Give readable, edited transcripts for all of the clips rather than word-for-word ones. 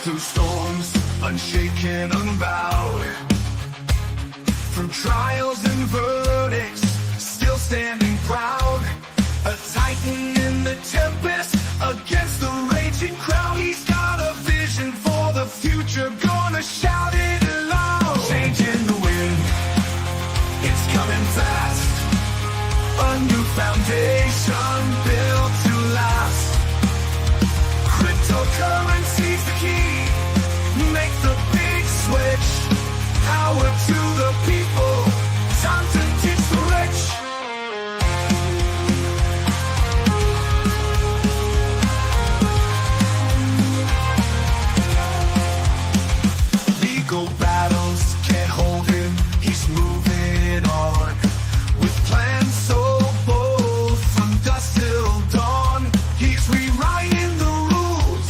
Through storms, unshaken, unbowed. Through trials and verdicts, still standing proud. A titan in the tempest, against the raging crowd. He's got a vision for the future, gonna shout it aloud. Changing the wind, it's coming fast. A new foundation built to last. Cryptocurrency's the key. Make the big switch. Power to the people. Time to teach the rich. Legal battles can't hold him. He's moving on. With plans so bold, from dusk till dawn. He's rewriting the rules.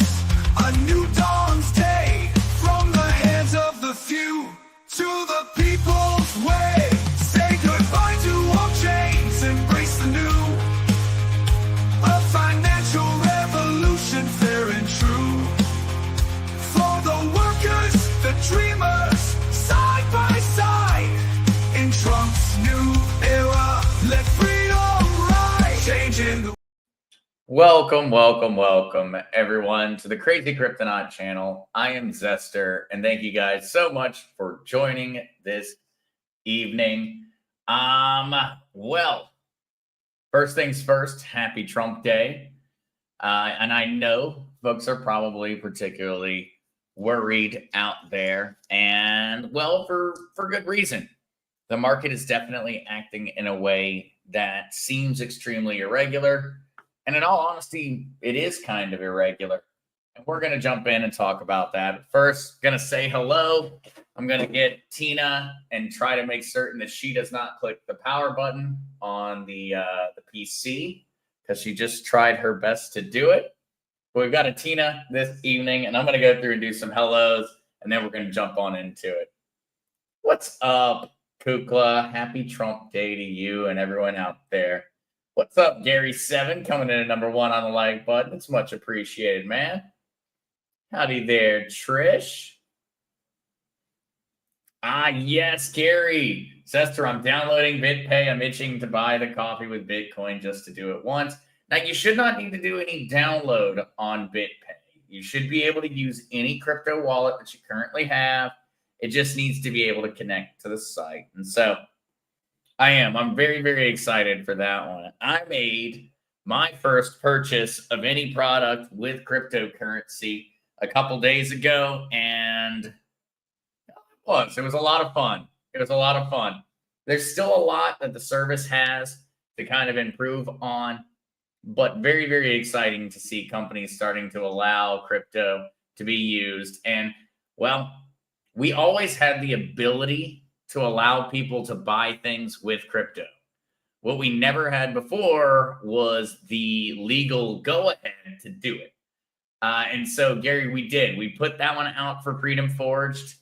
A new dawn's day. From the hands of the few to the people's way. Say goodbye to old chains, embrace the new. A financial revolution, fair and true. For the workers, the dreamers, side by side. In Trump's new era, let freedom rise. Changing the Welcome, everyone, to the Crazy Kryptonaut channel. I am Zester, and thank you guys so much for joining this evening. Well, first things first, happy Trump Day. And I know folks are probably particularly worried out there, and well, for good reason. The market is definitely acting in a way that seems extremely irregular. And in all honesty, it is kind of irregular. And we're going to jump in and talk about that. First, going to say hello. I'm going to get Tina and try to make certain that she does not click the power button on the PC, because she just tried her best to do it. But we've got a Tina this evening, and I'm going to go through and do some hellos, and then we're going to jump on into it. What's up, Kukla? Happy Trump Day to you and everyone out there. What's up, Gary7, coming in at number 1 on the like button. It's much appreciated, man. Howdy there, Trish. Yes, Gary. Zester, I'm downloading BitPay. I'm itching to buy the coffee with Bitcoin just to do it once. Now, you should not need to do any download on BitPay. You should be able to use any crypto wallet that you currently have. It just needs to be able to connect to the site. And so I'm very, very excited for that one. I made my first purchase of any product with cryptocurrency a couple days ago, and it was a lot of fun. There's still a lot that the service has to kind of improve on, but very, very exciting to see companies starting to allow crypto to be used. And well, we always had the ability to allow people to buy things with crypto. What we never had before was the legal go-ahead to do it. And so, Gary, we did. We put that one out for Freedom Forged.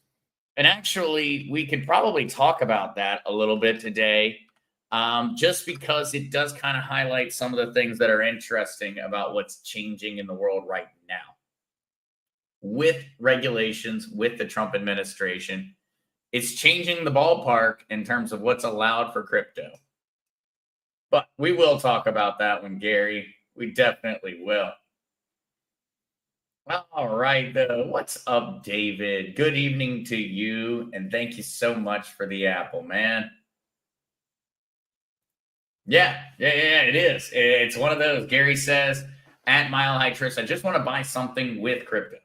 And actually, we could probably talk about that a little bit today, just because it does kind of highlight some of the things that are interesting about what's changing in the world right now. With regulations, with the Trump administration, it's changing the ballpark in terms of what's allowed for crypto. But we will talk about that one, Gary. We definitely will. All right, though. What's up, David? Good evening to you, and thank you so much for the apple, man. Yeah, it is. It's one of those. Gary says, at Mile High Trish, I just want to buy something with crypto.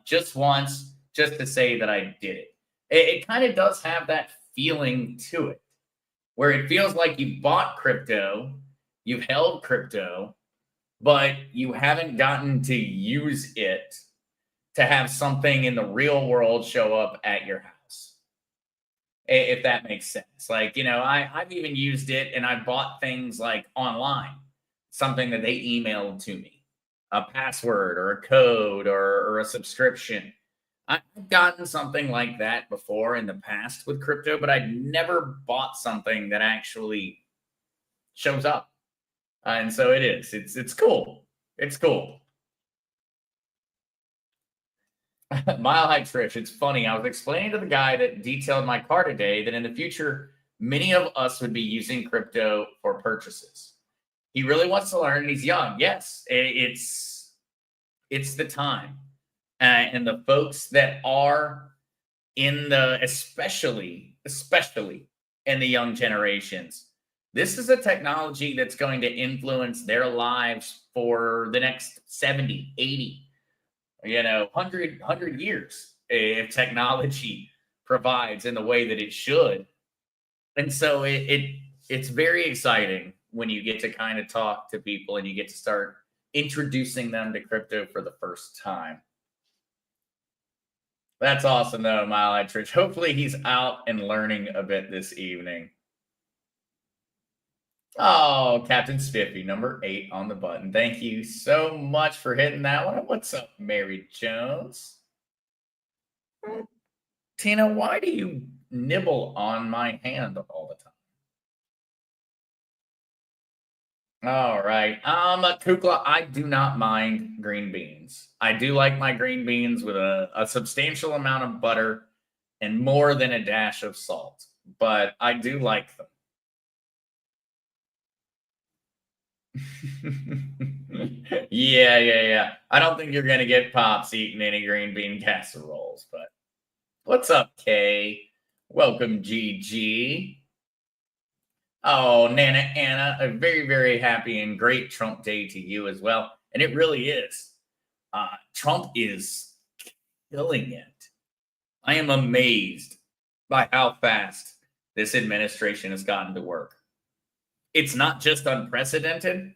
Just once, just to say that I did it. It kind of does have that feeling to it, where it feels like you bought crypto, you've held crypto, but you haven't gotten to use it to have something in the real world show up at your house. If that makes sense. Like, I've even used it, and I bought things like online, something that they emailed to me, a password or a code or a subscription. I've gotten something like that before in the past with crypto, but I'd never bought something that actually shows up. And so it is. It's cool. It's cool. Mile High Trish, it's funny. I was explaining to the guy that detailed my car today that in the future, many of us would be using crypto for purchases. He really wants to learn and he's young. Yes, it's the time. And the folks that are in the especially in the young generations, this is a technology that's going to influence their lives for the next 70, 80, 100 years if technology provides in the way that it should. And so it's very exciting when you get to kind of talk to people and you get to start introducing them to crypto for the first time. That's awesome, though, Mile High Church. Hopefully, he's out and learning a bit this evening. Oh, Captain Spiffy, number 8 on the button. Thank you so much for hitting that one. What's up, Mary Jones? Tina, why do you nibble on my hand all the time? All right. Kukla, I do not mind green beans. I do like my green beans with a substantial amount of butter and more than a dash of salt, but I do like them. Yeah. I don't think you're going to get Pops eating any green bean casseroles, but what's up, Kay? Welcome, GG. Oh, Nana Anna, a very, very happy and great Trump Day to you as well. And it really is. Trump is killing it. I am amazed by how fast this administration has gotten to work. It's not just unprecedented.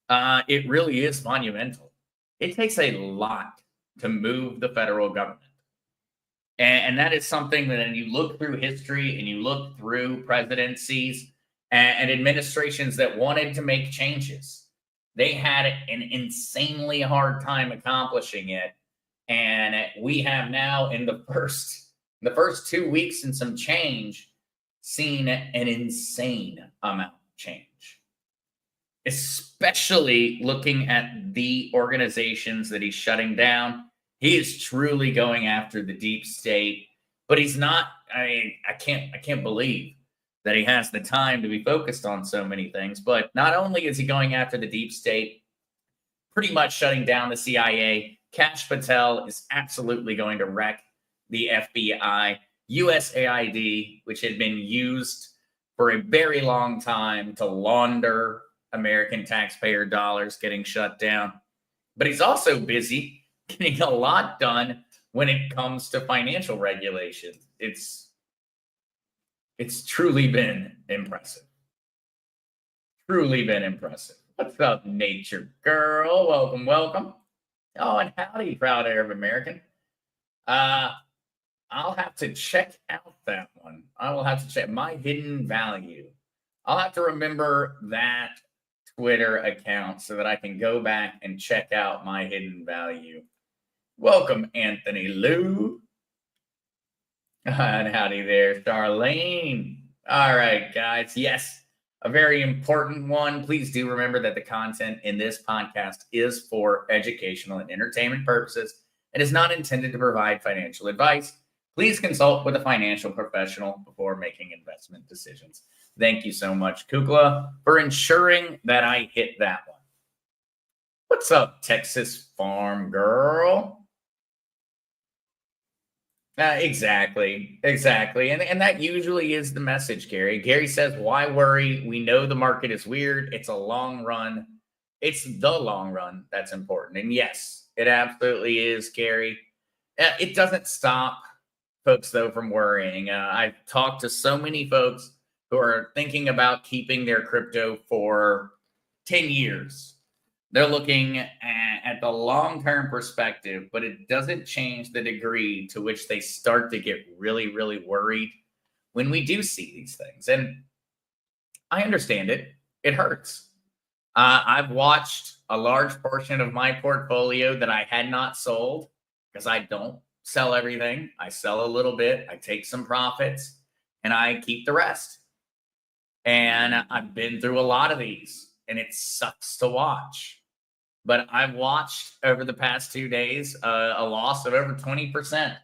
It really is monumental. It takes a lot to move the federal government. And that is something that when you look through history and you look through presidencies and administrations that wanted to make changes, they had an insanely hard time accomplishing it. And we have now in the first 2 weeks and some change seen an insane amount of change, especially looking at the organizations that he's shutting down. He is truly going after the deep state, but he's not. I can't believe that he has the time to be focused on so many things. But not only is he going after the deep state, pretty much shutting down the CIA, Kash Patel is absolutely going to wreck the FBI, USAID, which had been used for a very long time to launder American taxpayer dollars, getting shut down. But he's also busy getting a lot done when it comes to financial regulation. It's truly been impressive. Truly been impressive. What's up, Nature Girl? Welcome. Oh, and howdy, proud Arab American. I'll have to check out that one. I will have to check my hidden value. I'll have to remember that Twitter account so that I can go back and check out my hidden value. Welcome, Anthony Lou. And howdy there, Charlene. All right, guys. Yes, a very important one. Please do remember that the content in this podcast is for educational and entertainment purposes and is not intended to provide financial advice. Please consult with a financial professional before making investment decisions. Thank you so much, Kukla, for ensuring that I hit that one. What's up, Texas Farm Girl? Exactly. And that usually is the message, Gary. Gary says, why worry? We know the market is weird. It's a long run. It's the long run that's important. And yes, it absolutely is, Gary. It doesn't stop folks, though, from worrying. I've talked to so many folks who are thinking about keeping their crypto for 10 years. They're looking at the long-term perspective, but it doesn't change the degree to which they start to get really, really worried when we do see these things. And I understand it. It hurts. I've watched a large portion of my portfolio that I had not sold because I don't sell everything. I sell a little bit. I take some profits and I keep the rest. And I've been through a lot of these and it sucks to watch. but I've watched over the past 2 days a loss of over 20%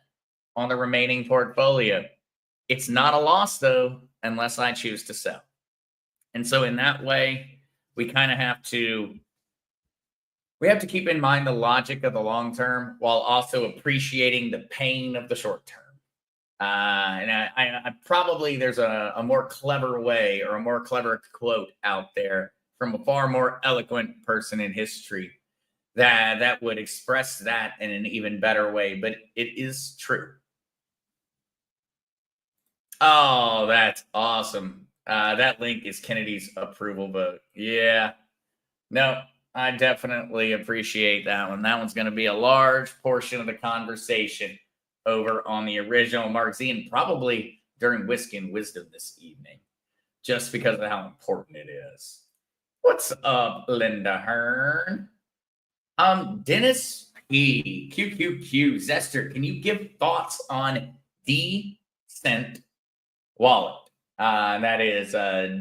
on the remaining portfolio. It's not a loss, though, unless I choose to sell. And so in that way, we kind of have to keep in mind the logic of the long term while also appreciating the pain of the short term. And I probably there's a more clever way or a more clever quote out there from a far more eloquent person in history that would express that in an even better way, but it is true. Oh, that's awesome. That link is Kennedy's approval vote. Yeah. No, I definitely appreciate that one. That one's going to be a large portion of the conversation over on the original Mark Z, and probably during Whiskey and Wisdom this evening, just because of how important it is. What's up, Linda Hearn? Dennis P. QQQ Zester, can you give thoughts on Decent Wallet? That is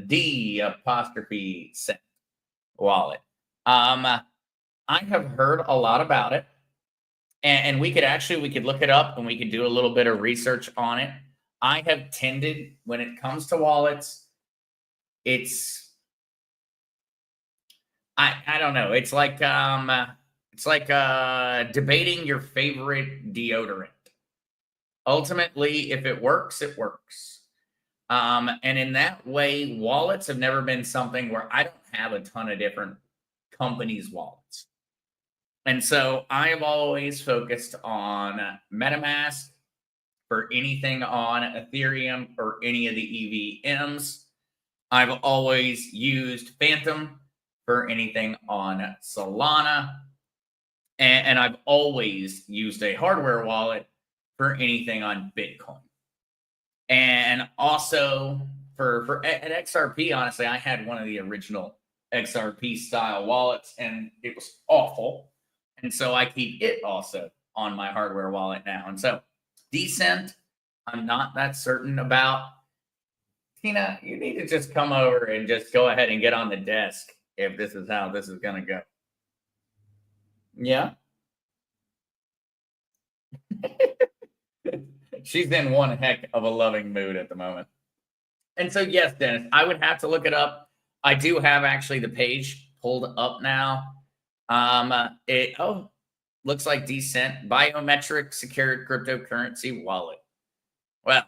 D apostrophe cent wallet. I have heard a lot about it, and we could look it up and we could do a little bit of research on it. I have tended, when it comes to wallets, I don't know. It's like debating your favorite deodorant. Ultimately, if it works, it works. And in that way, wallets have never been something where I don't have a ton of different companies' wallets. And so I have always focused on MetaMask for anything on Ethereum or any of the EVMs. I've always used Phantom for anything on Solana. And I've always used a hardware wallet for anything on Bitcoin. And also at XRP, honestly, I had one of the original XRP style wallets and it was awful. And so I keep it also on my hardware wallet now. And so Decent, I'm not that certain about. Tina, you need to just come over and just go ahead and get on the desk if this is how this is going to go. Yeah. She's in one heck of a loving mood at the moment. And so, yes, Dennis, I would have to look it up. I do have actually the page pulled up now. Looks like Decent biometric secured cryptocurrency wallet. Well,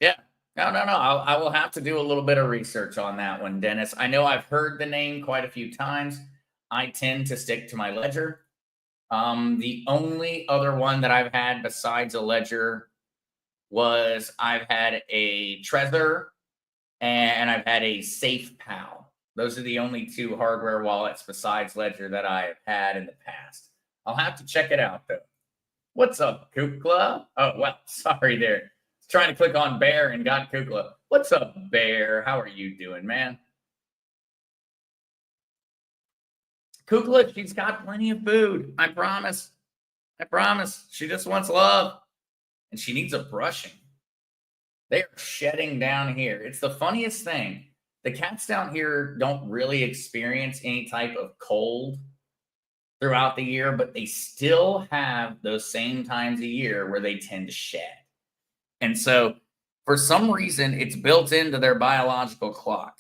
yeah. No. I will have to do a little bit of research on that one, Dennis. I know I've heard the name quite a few times. I tend to stick to my ledger. The only other one that I've had besides a ledger was I've had a Trezor and I've had a SafePal. Those are the only two hardware wallets besides Ledger that I have had in the past. I'll have to check it out, though. What's up, Kukla? Oh, well, sorry there. Trying to click on Bear and got Kukla. What's up, Bear? How are you doing, man? Kukla, she's got plenty of food. I promise. I promise. She just wants love. And she needs a brushing. They are shedding down here. It's the funniest thing. The cats down here don't really experience any type of cold throughout the year, but they still have those same times a year where they tend to shed. And so for some reason, it's built into their biological clock.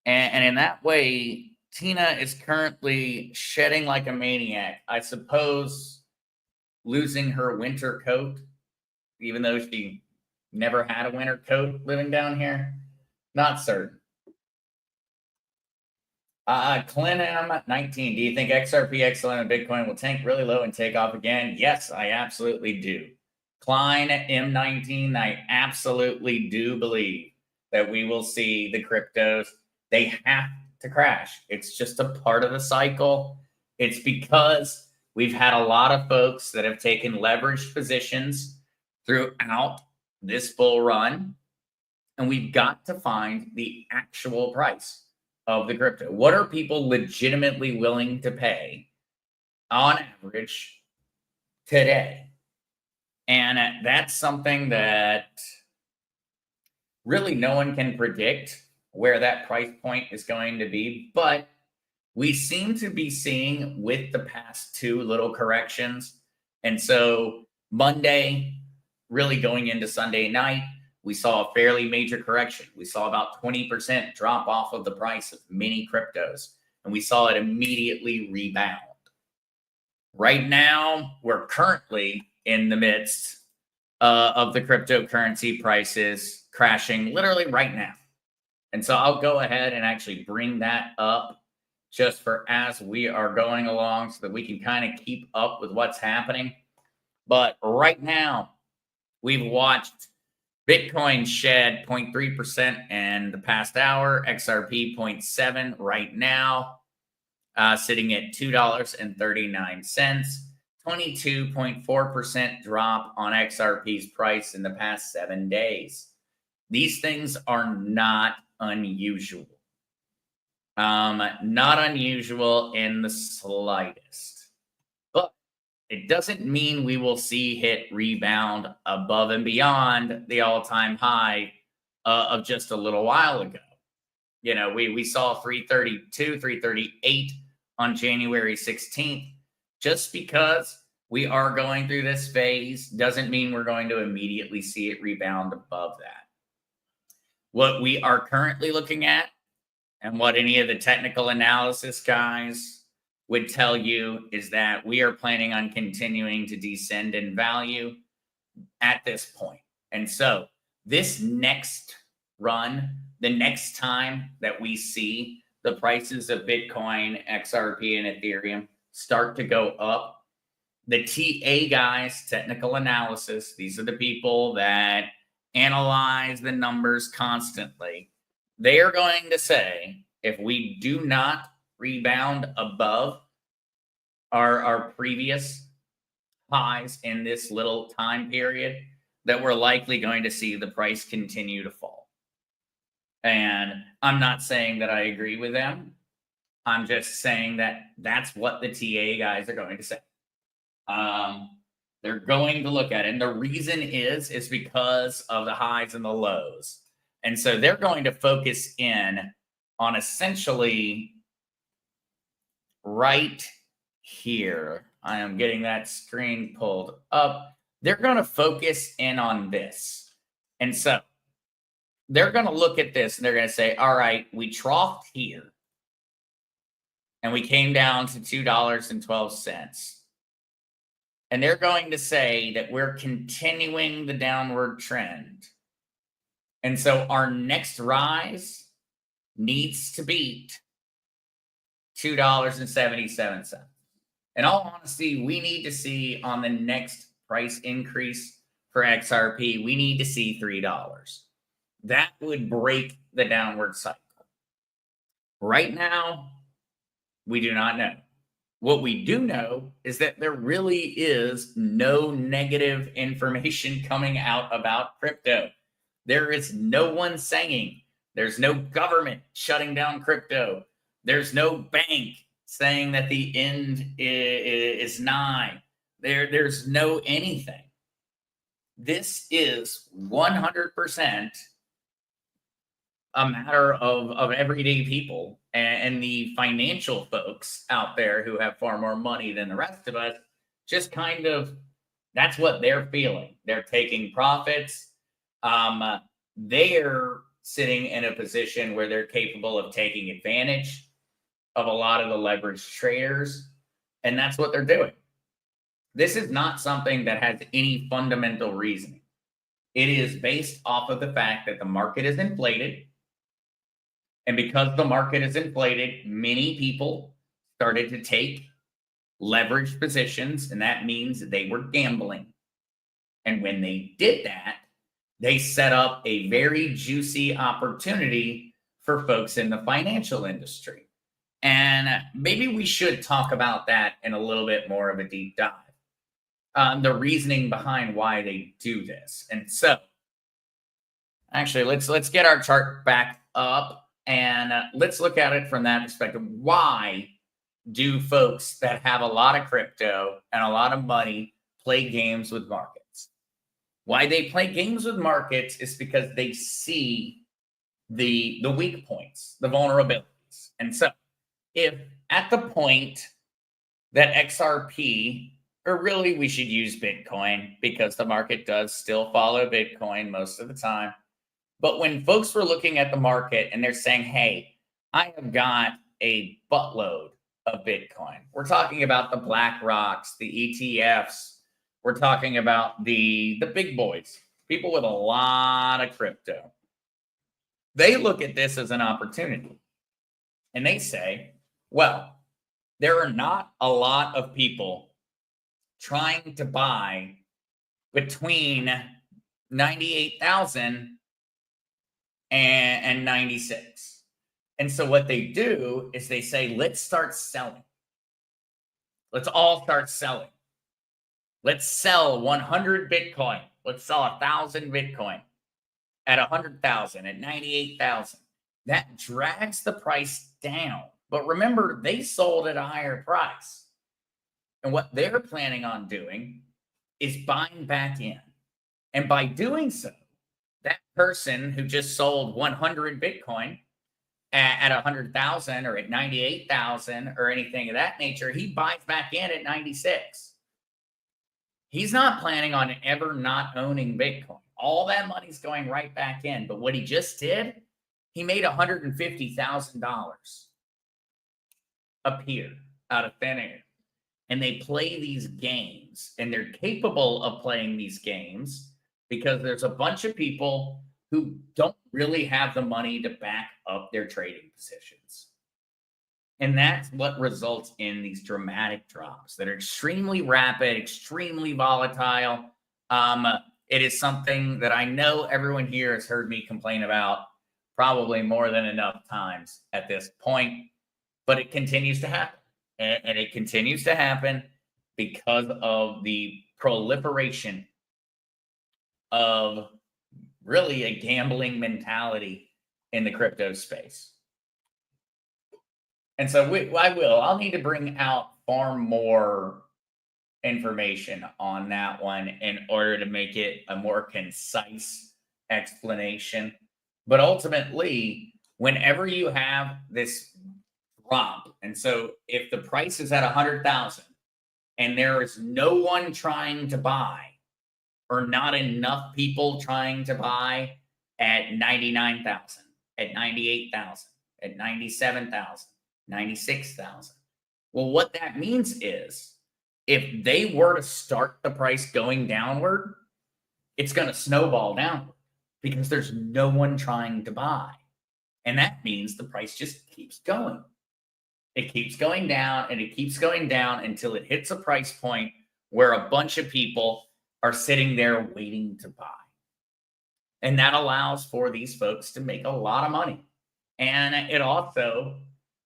And in that way, Tina is currently shedding like a maniac. I suppose losing her winter coat, even though she never had a winter coat living down here. Not certain. Clinm19, do you think XRP, XLM, and Bitcoin will tank really low and take off again? Yes, I absolutely do. Klein M19, I absolutely do believe that we will see the cryptos. They have to crash. It's just a part of the cycle. It's because we've had a lot of folks that have taken leveraged positions throughout this bull run, and we've got to find the actual price of the crypto. What are people legitimately willing to pay on average today? And that's something that really no one can predict where that price point is going to be. But we seem to be seeing with the past two little corrections. And so Monday, really going into Sunday night, we saw a fairly major correction. We saw about 20% drop off of the price of many cryptos, and we saw it immediately rebound. Right now, we're currently in the midst of the cryptocurrency prices crashing literally right now. And so I'll go ahead and actually bring that up just for as we are going along so that we can kind of keep up with what's happening. But right now, we've watched Bitcoin shed 0.3% in the past hour, XRP 0.7 right now, sitting at $2.39. 22.4% drop on XRP's price in the past 7 days. These things are not unusual. Not unusual in the slightest. But it doesn't mean we will see hit rebound above and beyond the all-time high of just a little while ago. You know, we saw 332, 338 on January 16th. Just because we are going through this phase doesn't mean we're going to immediately see it rebound above that. What we are currently looking at, and what any of the technical analysis guys would tell you, is that we are planning on continuing to descend in value at this point. And so this next run, the next time that we see the prices of Bitcoin, XRP, and Ethereum start to go up, the TA guys, technical analysis, these are the people that analyze the numbers constantly. They are going to say, if we do not rebound above our previous highs in this little time period, that we're likely going to see the price continue to fall. And I'm not saying that I agree with them. I'm just saying that that's what the TA guys are going to say. They're going to look at it. And the reason is because of the highs and the lows. And so they're going to focus in on essentially right here. I am getting that screen pulled up. They're going to focus in on this. And so they're going to look at this and they're going to say, all right, we troughed here. And we came down to $2.12. And they're going to say that we're continuing the downward trend. And so our next rise needs to beat $2.77. In all honesty, we need to see on the next price increase for XRP, we need to see $3. That would break the downward cycle. Right now, we do not know. What we do know is that there really is no negative information coming out about crypto. There is no one saying, there's no government shutting down crypto. There's no bank saying that the end is nigh. There's no anything. This is 100% a matter of everyday people and the financial folks out there who have far more money than the rest of us. Just kind of, that's what they're feeling. They're taking profits. They're sitting in a position where they're capable of taking advantage of a lot of the leveraged traders, and that's what they're doing. This is not something that has any fundamental reasoning. It is based off of the fact that the market is inflated. And because the market is inflated, many people started to take leveraged positions, and that means they were gambling. And when they did that, they set up a very juicy opportunity for folks in the financial industry. And maybe we should talk about that in a little bit more of a deep dive. The reasoning behind why they do this. And so, actually, let's get our chart back up. And let's look at it from that perspective. Why do folks that have a lot of crypto and a lot of money play games with markets? Why they play games with markets is because they see the weak points, the vulnerabilities. And so if at the point that XRP, or really we should use Bitcoin because the market does still follow Bitcoin most of the time. But when folks were looking at the market and they're saying, hey, I have got a buttload of Bitcoin. We're talking about the BlackRocks, the ETFs. We're talking about the big boys, people with a lot of crypto. They look at this as an opportunity and they say, well, there are not a lot of people trying to buy between 98,000 and 96. And so what they do is they say, let's start selling. Let's all start selling. Let's sell 100 Bitcoin. Let's sell 1,000 Bitcoin at 100,000, at 98,000. That drags the price down. But remember, they sold at a higher price. And what they're planning on doing is buying back in. And by doing so, that person who just sold 100 Bitcoin at 100,000 or at 98,000 or anything of that nature, he buys back in at 96. He's not planning on ever not owning Bitcoin. All that money's going right back in. But what he just did, he made $150,000 appear out of thin air. And they play these games, and they're capable of playing these games because there's a bunch of people who don't really have the money to back up their trading positions. And that's what results in these dramatic drops that are extremely rapid, extremely volatile. It is something that I know everyone here has heard me complain about probably more than enough times at this point, but it continues to happen. And it continues to happen because of the proliferation of really a gambling mentality in the crypto space. And so I'll need to bring out far more information on that one in order to make it a more concise explanation. But ultimately, whenever you have this drop, and so if the price is at 100,000 and there is no one trying to buy, or not enough people trying to buy at 99,000, at 98,000, at 97,000, 96,000. Well, what that means is if they were to start the price going downward, it's going to snowball downward because there's no one trying to buy. And that means the price just keeps going. It keeps going down and it keeps going down until it hits a price point where a bunch of people are sitting there waiting to buy. And that allows for these folks to make a lot of money. And it also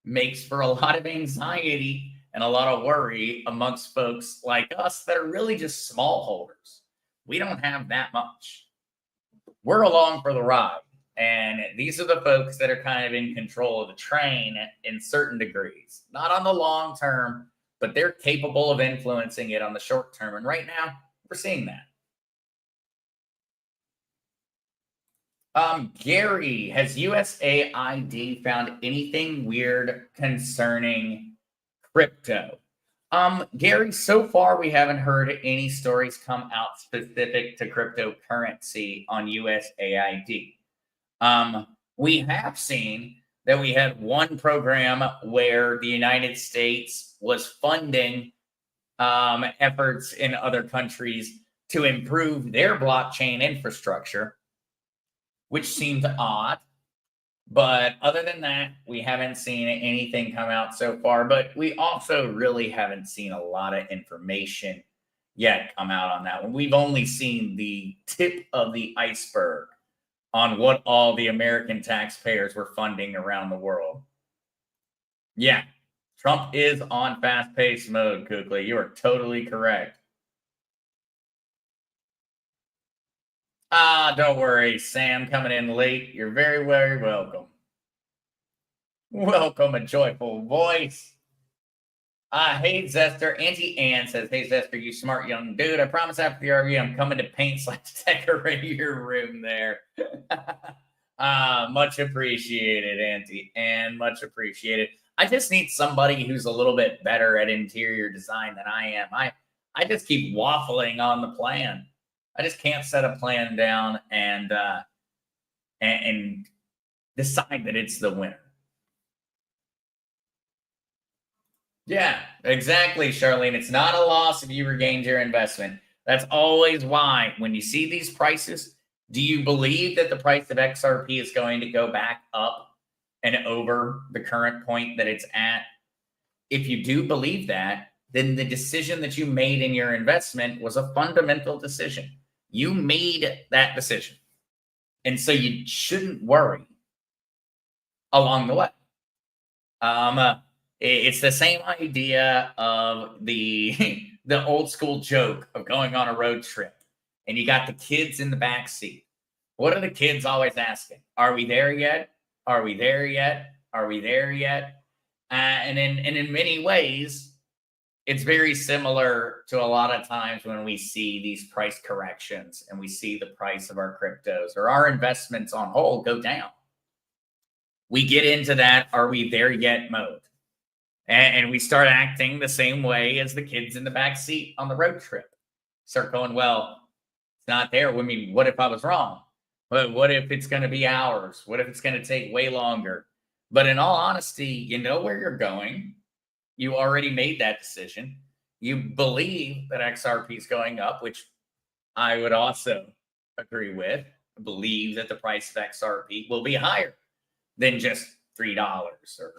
makes for a lot of anxiety and a lot of worry amongst folks like us that are really just small holders. We don't have that much. We're along for the ride. And these are the folks that are kind of in control of the train in certain degrees. Not on the long term, but they're capable of influencing it on the short term. And right now, we're seeing that. Gary, has USAID found anything weird concerning crypto? Gary, so far we haven't heard any stories come out specific to cryptocurrency on USAID. We have seen that we had one program where the United States was funding efforts in other countries to improve their blockchain infrastructure, which seemed odd. But other than that, we haven't seen anything come out so far. But we also really haven't seen a lot of information yet come out on that one. We've only seen the tip of the iceberg on what all the American taxpayers were funding around the world. Yeah, Trump is on fast-paced mode, Kukli. You are totally correct. Don't worry, Sam, coming in late. You're very, very welcome. Welcome, a joyful voice. Hey, Zester. Auntie Ann says, hey, Zester, you smart young dude. I promise after the RV, I'm coming to paint/decorate your room there. Much appreciated, Auntie Ann. Much appreciated. I just need somebody who's a little bit better at interior design than I am. I just keep waffling on the plan. I just can't set a plan down and decide that it's the winner. Yeah, exactly, Charlene. It's not a loss if you regained your investment. That's always why when you see these prices, do you believe that the price of XRP is going to go back up and over the current point that it's at? If you do believe that, then the decision that you made in your investment was a fundamental decision. You made that decision. And so you shouldn't worry along the way. It's the same idea of the the old school joke of going on a road trip, and you got the kids in the back seat. What are the kids always asking? Are we there yet? Are we there yet? Are we there yet? And in many ways, it's very similar to a lot of times when we see these price corrections and we see the price of our cryptos or our investments on hold go down. We get into that "are we there yet" mode. And we start acting the same way as the kids in the back seat on the road trip. Start going, well, it's not there. I mean, what if I was wrong? But what if it's going to be hours? What if it's going to take way longer? But in all honesty, you know where you're going. You already made that decision. You believe that XRP is going up, which I would also agree with. I believe that the price of XRP will be higher than just $3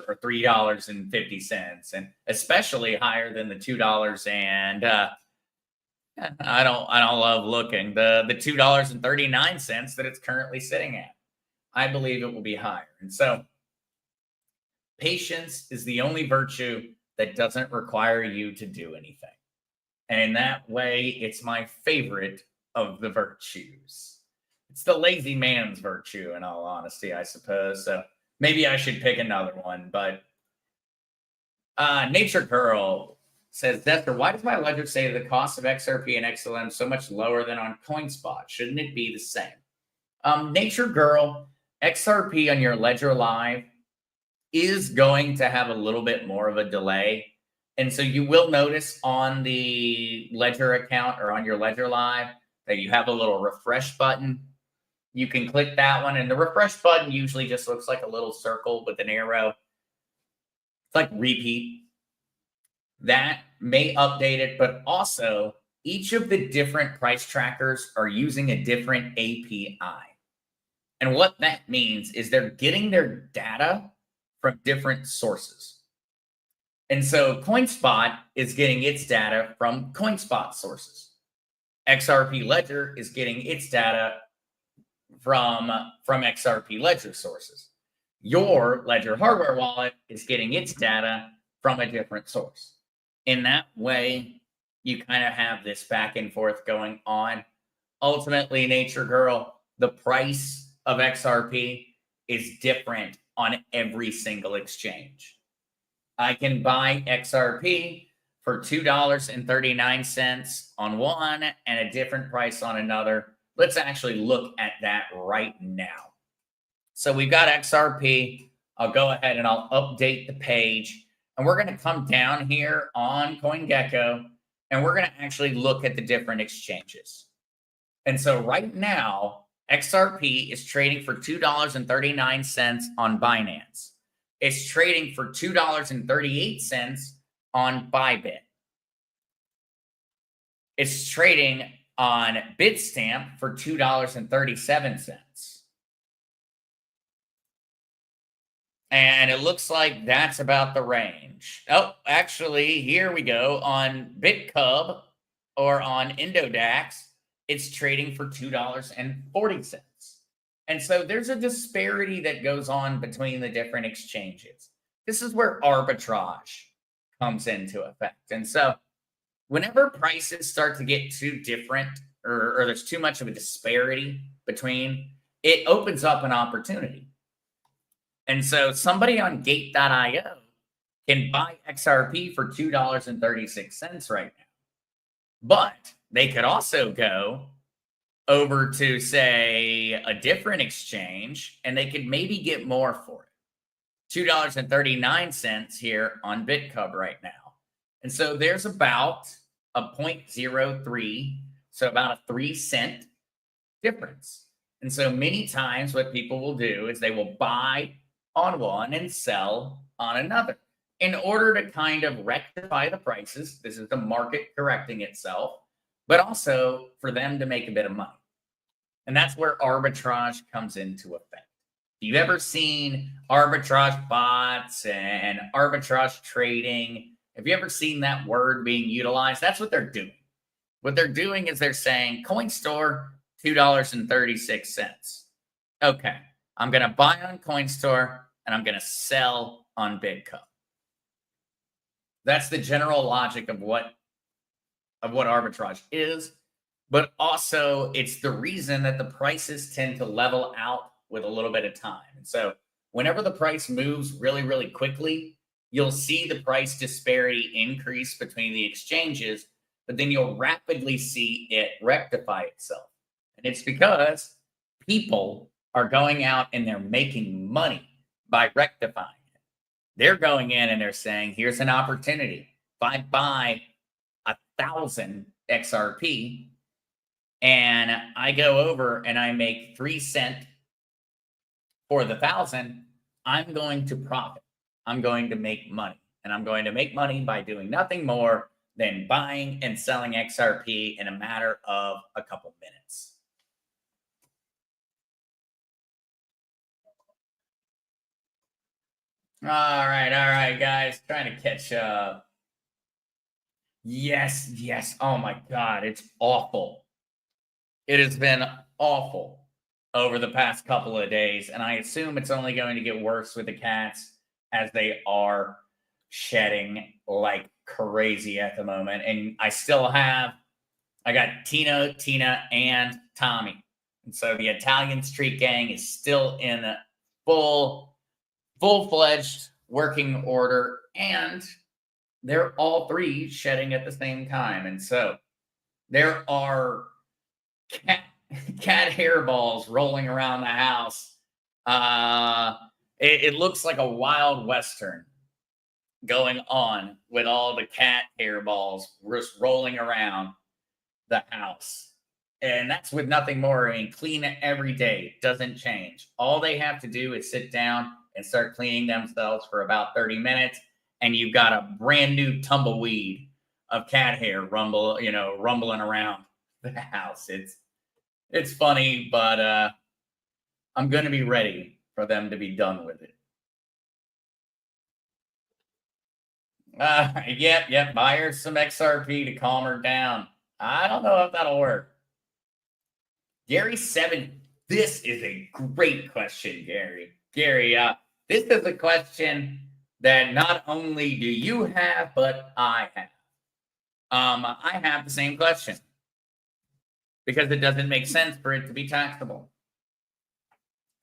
or $3.50, and especially higher than the $2 and I don't love looking the $2.39 that it's currently sitting at. I believe it will be higher. And so patience is the only virtue that doesn't require you to do anything. And in that way, it's my favorite of the virtues. It's the lazy man's virtue, in all honesty, I suppose. So maybe I should pick another one. But Nature Girl says, Zester, why does my ledger say the cost of XRP and XLM so much lower than on CoinSpot? Shouldn't it be the same? Nature Girl, XRP on your Ledger Live is going to have a little bit more of a delay. And so you will notice on the Ledger account or on your Ledger Live that you have a little refresh button. You can click that one, and the refresh button usually just looks like a little circle with an arrow. It's like repeat. That may update it, but also each of the different price trackers are using a different API. And what that means is they're getting their data from different sources. And so CoinSpot is getting its data from CoinSpot sources. XRP Ledger is getting its data from XRP Ledger sources. Your Ledger hardware wallet is getting its data from a different source. In that way, you kind of have this back and forth going on. Ultimately, Nature Girl, the price of XRP is different on every single exchange. I can buy XRP for $2.39 on one and a different price on another. Let's actually look at that right now. So we've got XRP. I'll go ahead and I'll update the page. And we're going to come down here on CoinGecko, and we're going to actually look at the different exchanges. And so right now, XRP is trading for $2.39 on Binance. It's trading for $2.38 on Bybit. It's trading on Bitstamp for $2.37. And it looks like that's about the range. Oh, actually, here we go. On BitCub or on Indodax, it's trading for $2.40. And so there's a disparity that goes on between the different exchanges. This is where arbitrage comes into effect. And so whenever prices start to get too different or there's too much of a disparity between, it opens up an opportunity. And so somebody on gate.io can buy XRP for $2.36 right now. But they could also go over to, say, a different exchange, and they could maybe get more for it. $2.39 here on BitCub right now. And so there's about a 0.03, so about a 3-cent difference. And so many times what people will do is they will buy on one and sell on another in order to kind of rectify the prices. This is the market correcting itself, but also for them to make a bit of money. And that's where arbitrage comes into effect. You've ever seen arbitrage bots and arbitrage trading? Have you ever seen that word being utilized? That's what they're doing. What they're doing is they're saying, coin store, $2.36. Okay, I'm going to buy on CoinStore and I'm going to sell on BitCub. That's the general logic of what arbitrage is, but also it's the reason that the prices tend to level out with a little bit of time. And so whenever the price moves really, really quickly, you'll see the price disparity increase between the exchanges, but then you'll rapidly see it rectify itself. And it's because people are going out and they're making money by rectifying it. They're going in and they're saying, here's an opportunity. If I buy 1,000 XRP and I go over and I make 3 cents for the 1,000, I'm going to profit. I'm going to make money. And I'm going to make money by doing nothing more than buying and selling XRP in a matter of a couple minutes. All right, guys. Trying to catch up. Yes. Oh my God, it's awful. It has been awful over the past couple of days, and I assume it's only going to get worse with the cats as they are shedding like crazy at the moment. And I got Tina, and Tommy. And so the Italian street gang is still in full-fledged working order, and they're all three shedding at the same time. And so there are cat hairballs rolling around the house. It looks like a wild western going on with all the cat hairballs just rolling around the house. And that's with nothing more. I mean, clean it every day. Doesn't change. All they have to do is sit down and start cleaning themselves for about 30 minutes. And you've got a brand new tumbleweed of cat hair rumbling around the house. It's funny, but I'm going to be ready for them to be done with it. Yep. Buy her some XRP to calm her down. I don't know if that'll work. Gary7, this is a great question, Gary. Gary, this is a question that not only do you have, but I have. I have the same question because it doesn't make sense for it to be taxable.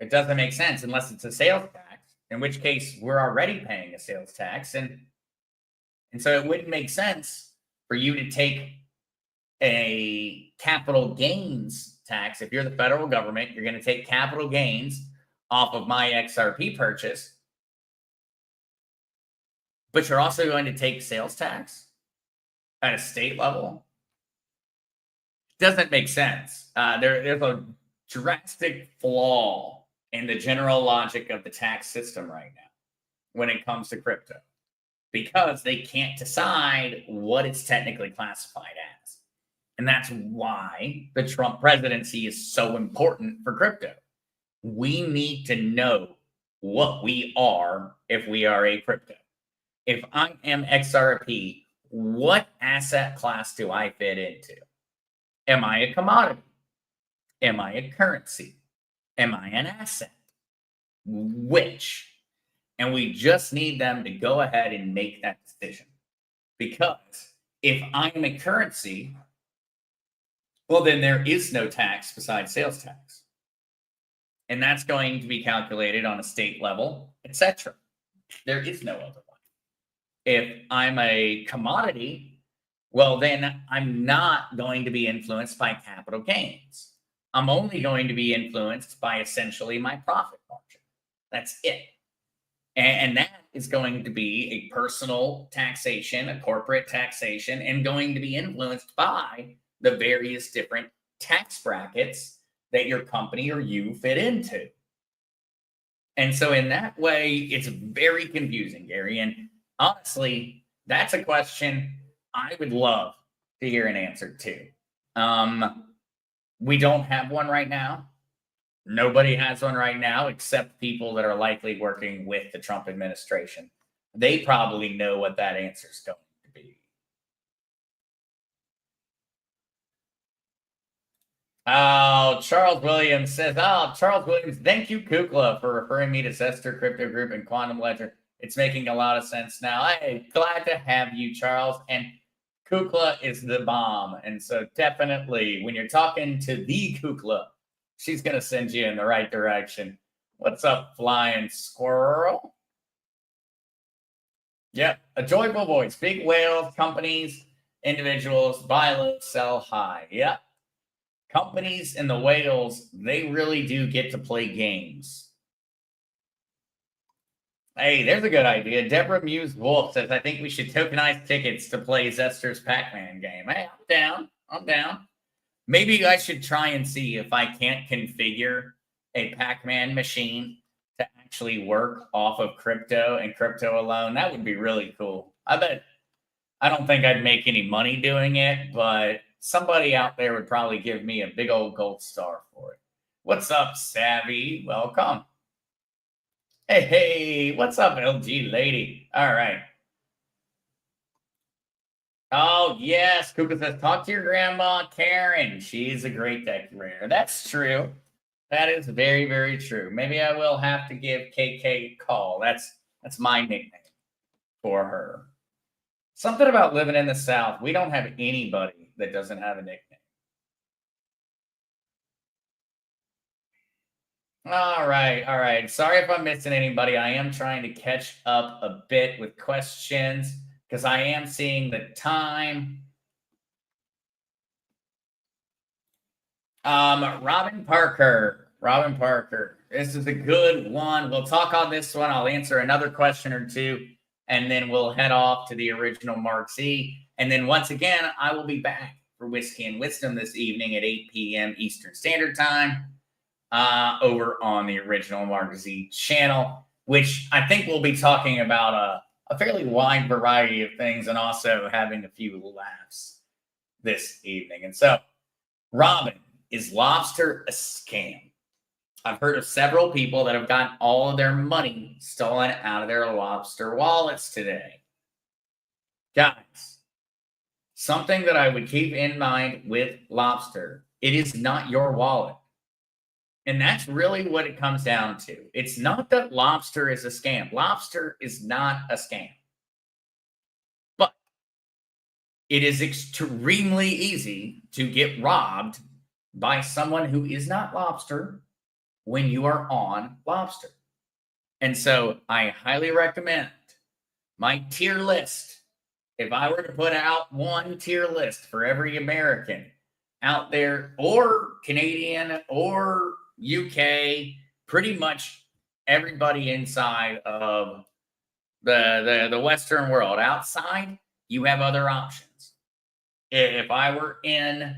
It doesn't make sense unless it's a sales tax, in which case we're already paying a sales tax. And so it wouldn't make sense for you to take a capital gains tax. If you're the federal government, you're going to take capital gains off of my XRP purchase, but you're also going to take sales tax at a state level. Doesn't make sense. There's a drastic flaw in the general logic of the tax system right now when it comes to crypto, because they can't decide what it's technically classified as. And that's why the Trump presidency is so important for crypto. We need to know what we are if we are a crypto. If I am XRP, what asset class do I fit into? Am I a commodity? Am I a currency? Am I an asset? Which? And we just need them to go ahead and make that decision. Because if I'm a currency, well, then there is no tax besides sales tax. And that's going to be calculated on a state level, etc. There is no other one. If I'm a commodity, well, then I'm not going to be influenced by capital gains. I'm only going to be influenced by essentially my profit margin. That's it. And that is going to be a personal taxation, a corporate taxation, and going to be influenced by the various different tax brackets that your company or you fit into. And so, in that way, it's very confusing, Gary. And honestly, that's a question I would love to hear an answer to. We don't have one right now. Nobody has one right now except people that are likely working with the Trump administration. They probably know what that answer is going to be. Oh, Charles Williams says, Charles Williams, thank you, Kukla, for referring me to Zester Crypto Group and Quantum Ledger. It's making a lot of sense now. Hey, glad to have you, Charles. And Kukla is the bomb. And so definitely, when you're talking to the Kukla, she's going to send you in the right direction. What's up, flying squirrel? Yep, a joyful voice. Big whales, companies, individuals, buy low, sell high. Yep. Companies and the whales, they really do get to play games. Hey, there's a good idea. Deborah Muse Wolf says, I think we should tokenize tickets to play Zester's Pac-Man game. Hey, I'm down. I'm down. Maybe I should try and see if I can't configure a Pac-Man machine to actually work off of crypto and crypto alone. That would be really cool. I don't think I'd make any money doing it, but somebody out there would probably give me a big old gold star for it. What's up, Savvy? Welcome. Hey, what's up, LG lady? All right. Oh, yes. Kuka says, talk to your grandma, Karen. She's a great decorator. That's true. That is very, very true. Maybe I will have to give KK a call. That's my nickname for her. Something about living in the South. We don't have anybody that doesn't have a nickname. All right. Sorry if I'm missing anybody. I am trying to catch up a bit with questions because I am seeing the time. Robin Parker. This is a good one. We'll talk on this one. I'll answer another question or two, and then we'll head off to the original Mark Z. And then once again, I will be back for Whiskey and Wisdom this evening at 8 p.m. Eastern Standard Time over on the original Mark Z channel, which I think we'll be talking about a fairly wide variety of things and also having a few laughs this evening. And so, Robin, is lobster a scam? I've heard of several people that have gotten all of their money stolen out of their lobster wallets today. Guys, something that I would keep in mind with lobster, it is not your wallet. And that's really what it comes down to. It's not that lobster is a scam. Lobster is not a scam. But it is extremely easy to get robbed by someone who is not lobster when you are on lobster. And so I highly recommend my tier list. If I were to put out one tier list for every American out there, or Canadian, or UK, pretty much everybody inside of the Western world. Outside, you have other options. If I were in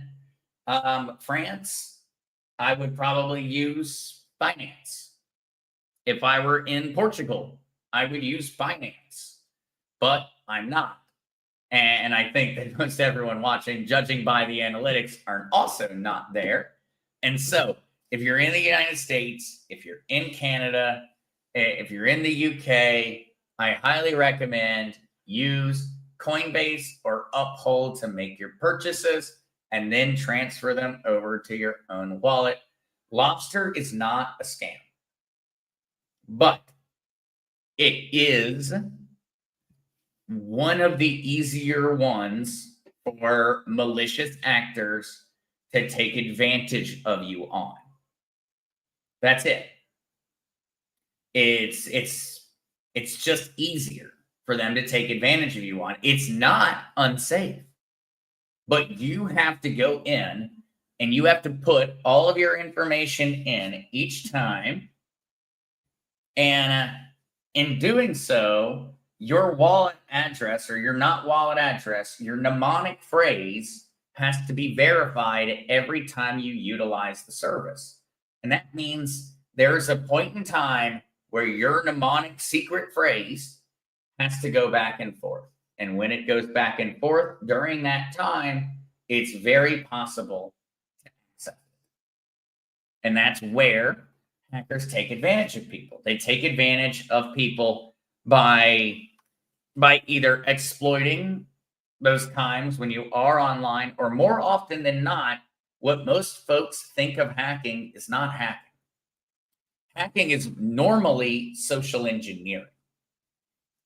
France, I would probably use Binance. If I were in Portugal, I would use Binance, but I'm not. And I think that most everyone watching, judging by the analytics, are also not there. And so if you're in the United States, if you're in Canada, if you're in the UK, I highly recommend use Coinbase or Uphold to make your purchases and then transfer them over to your own wallet. Lobster is not a scam, but it is one of the easier ones for malicious actors to take advantage of you on. That's it. It's just easier for them to take advantage of you on. It's not unsafe, but you have to go in and you have to put all of your information in each time. And In doing so, your wallet address or your not wallet address, your mnemonic phrase has to be verified every time you utilize the service. And that means there's a point in time where your mnemonic secret phrase has to go back and forth. And when it goes back and forth during that time, it's very possible to access it. And that's where hackers take advantage of people. They take advantage of people by either exploiting those times when you are online, or more often than not, what most folks think of hacking is not hacking. Hacking is normally social engineering.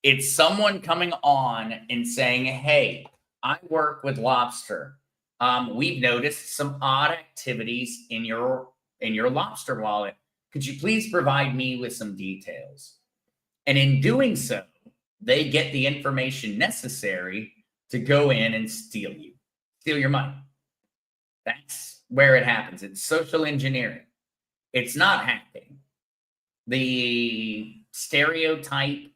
It's someone coming on and saying, hey, I work with Lobster. We've noticed some odd activities in your Lobster wallet. Could you please provide me with some details? And in doing so, they get the information necessary to go in and steal your money. That's where it happens. It's social engineering. It's not hacking. The stereotype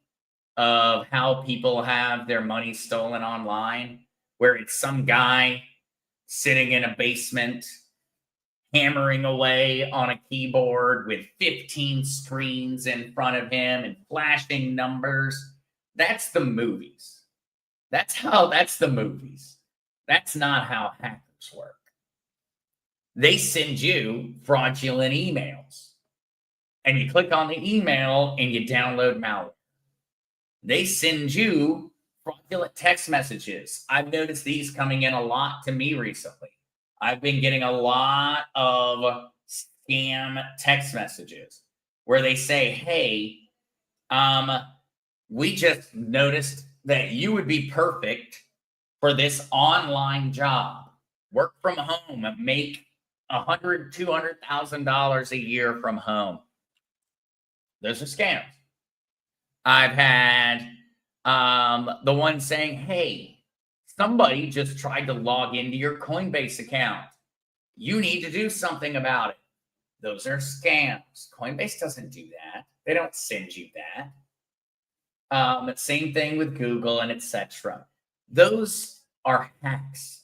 of how people have their money stolen online, where it's some guy sitting in a basement hammering away on a keyboard with 15 screens in front of him and flashing numbers. That's the movies. That's the movies. That's not how hackers work. They send you fraudulent emails, and you click on the email and you download malware. They send you fraudulent text messages. I've noticed these coming in a lot to me recently. I've been getting a lot of scam text messages where they say, hey, we just noticed that you would be perfect for this online job. Work from home, make $100,000, $200,000 a year from home. Those are scams. I've had the one saying, hey, somebody just tried to log into your Coinbase account. You need to do something about it. Those are scams. Coinbase doesn't do that. They don't send you that. Same thing with Google and etc. Those are hacks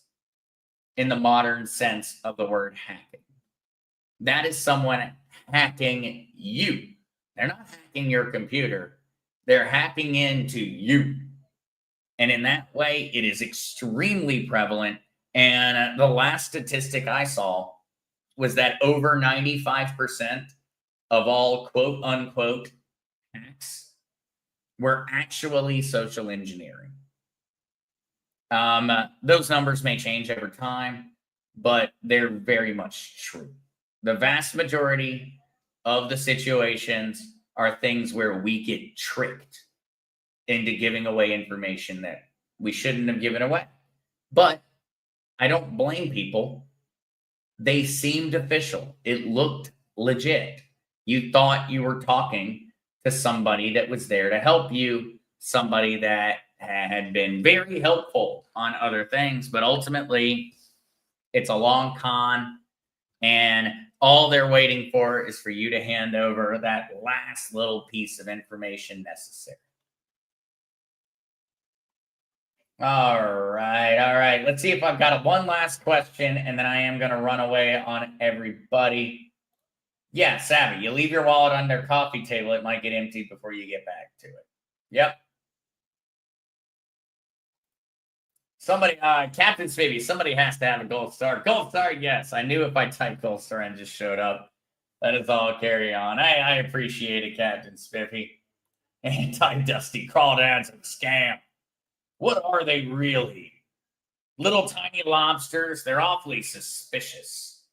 in the modern sense of the word hacking. That is someone hacking you. They're not hacking your computer. They're hacking into you. And in that way, it is extremely prevalent. And the last statistic I saw was that over 95% of all quote unquote hacks were actually social engineering. Those numbers may change over time, but they're very much true. The vast majority of the situations are things where we get tricked into giving away information that we shouldn't have given away. But I don't blame people. They seemed official. It looked legit. You thought you were talking to somebody that was there to help you, somebody that had been very helpful on other things, but ultimately it's a long con, and all they're waiting for is for you to hand over that last little piece of information necessary. All right. Let's see if I've got one last question, and then I am going to run away on everybody. Yeah, Savvy, you leave your wallet on their coffee table, it might get emptied before you get back to it. Yep. Somebody, Captain's Baby, somebody has to have a gold star. Gold star, yes. I knew if I typed gold star and just showed up. That is all carry on. I appreciate it, Captain Spiffy. Anti-Dusty crawdads and scam. What are they really? Little tiny lobsters. They're awfully suspicious.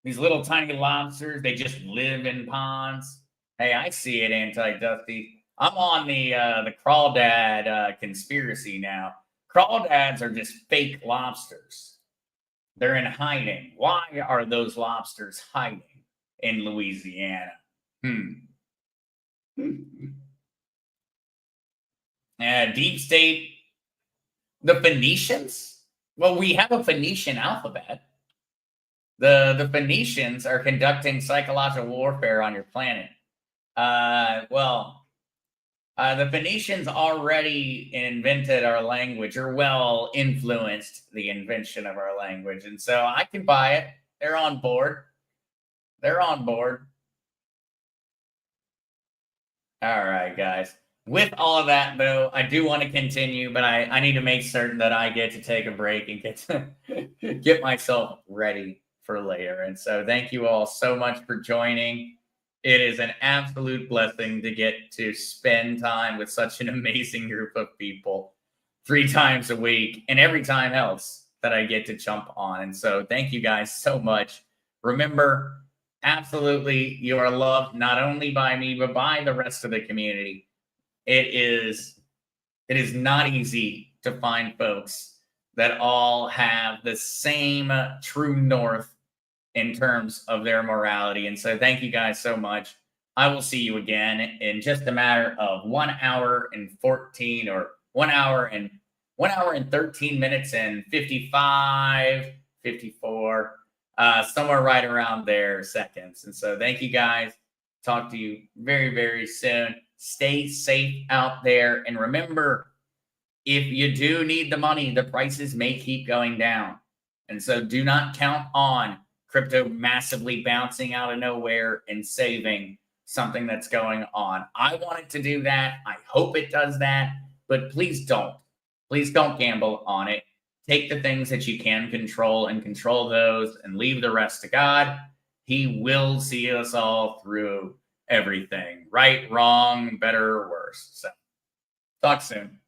These little tiny lobsters, they just live in ponds. Hey, I see it, Anti-Dusty. I'm on the crawdad conspiracy now. Crawdads are just fake lobsters. They're in hiding. Why are those lobsters hiding in Louisiana? Deep State. The Phoenicians? Well, we have a Phoenician alphabet. The Phoenicians are conducting psychological warfare on your planet. Well, The Phoenicians already invented our language, or well influenced the invention of our language. And so I can buy it. They're on board. They're on board. All right, guys. With all of that, though, I do want to continue, but I need to make certain that I get to take a break and get to get myself ready for later. And so thank you all so much for joining. It is an absolute blessing to get to spend time with such an amazing group of people 3 times a week and every time else that I get to jump on. And so thank you guys so much. Remember, absolutely, you are loved not only by me, but by the rest of the community. It is not easy to find folks that all have the same true north in terms of their morality. And so thank you guys so much. I will see you again in just a matter of 1 hour and 14 or 1 hour and 13 minutes and 55, 54, somewhere right around there seconds. And so thank you guys. Talk to you very, very soon. Stay safe out there. And remember, if you do need the money, the prices may keep going down. And so do not count on crypto massively bouncing out of nowhere and saving something that's going on. I want it to do that. I hope it does that. But please don't. Please don't gamble on it. Take the things that you can control and control those and leave the rest to God. He will see us all through everything, right, wrong, better, or worse. So talk soon.